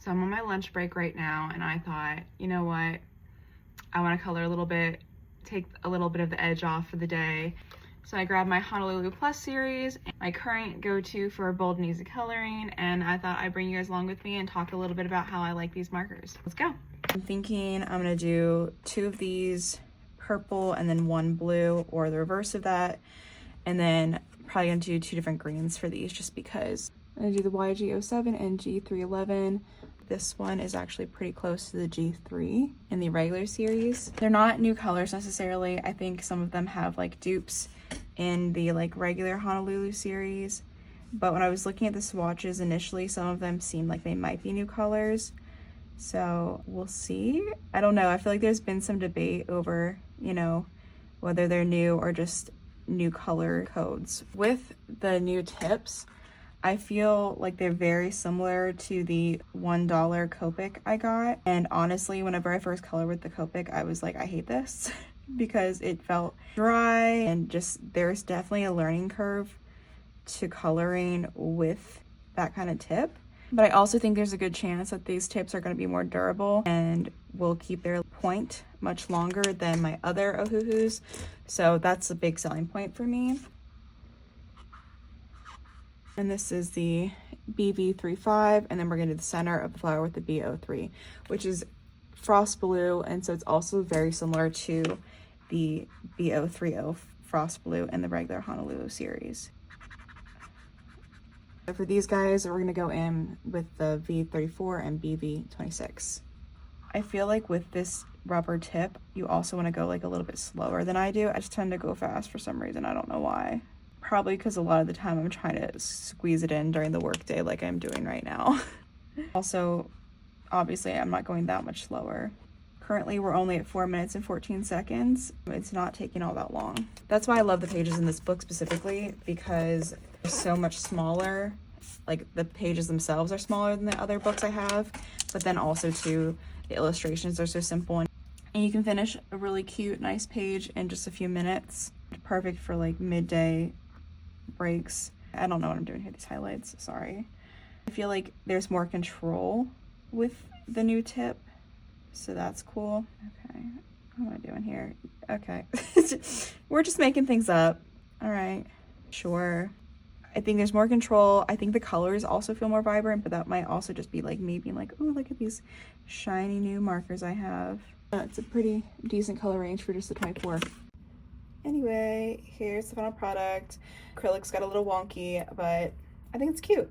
So I'm on my lunch break right now, and I thought, you know what? I want to color a little bit, take a little bit of the edge off for the day. So I grabbed my Honolulu Plus series, my current go-to for bold and easy coloring, and I thought I'd bring you guys along with me and talk a little bit about how I like these markers. Let's go. I'm thinking I'm gonna do 2 of these purple and then 1 blue, or the reverse of that, and then probably gonna do 2 different greens for these just because. I'm gonna do the YG07 and G311. This one is actually pretty close to the G3 in the regular series. They're not new colors necessarily. I think some of them have like dupes in the like regular Honolulu series. But when I was looking at the swatches initially, some of them seemed like they might be new colors. So we'll see. I don't know. I feel like there's been some debate over, you know, whether they're new or just new color codes. With the new tips, I feel like they're very similar to the $1 Copic I got. And honestly, whenever I first colored with the Copic, I was like, I hate this because it felt dry, and just there's definitely a learning curve to coloring with that kind of tip. But I also think there's a good chance that these tips are going to be more durable and will keep their point much longer than my other ohuhus. So that's a big selling point for me. And this is the BV35, and then we're going to do the center of the flower with the B03, which is frost blue, and so it's also very similar to the B030 frost blue in the regular Honolulu series. So for these guys, we're going to go in with the V34 and BV26. I feel like with this rubber tip, you also want to go like a little bit slower than I do. I just tend to go fast for some reason. I don't know why. Probably because a lot of the time I'm trying to squeeze it in during the workday like I'm doing right now. Also, obviously I'm not going that much slower. Currently we're only at 4 minutes and 14 seconds. It's not taking all that long. That's why I love the pages in this book specifically, because they're so much smaller. Like the pages themselves are smaller than the other books I have, but then also too, the illustrations are so simple, and you can finish a really cute, nice page in just a few minutes. Perfect for like midday breaks. I don't know what I'm doing here, these highlights, sorry. I feel like there's more control with the new tip, so that's cool. Okay, what am I doing here? Okay, we're just making things up. All right, sure. I think there's more control. I think the colors also feel more vibrant, but that might also just be like me being like, oh, look at these shiny new markers I have. It's a pretty decent color range for just a 24. Anyway, here's the final product. Acrylics got a little wonky, but I think it's cute.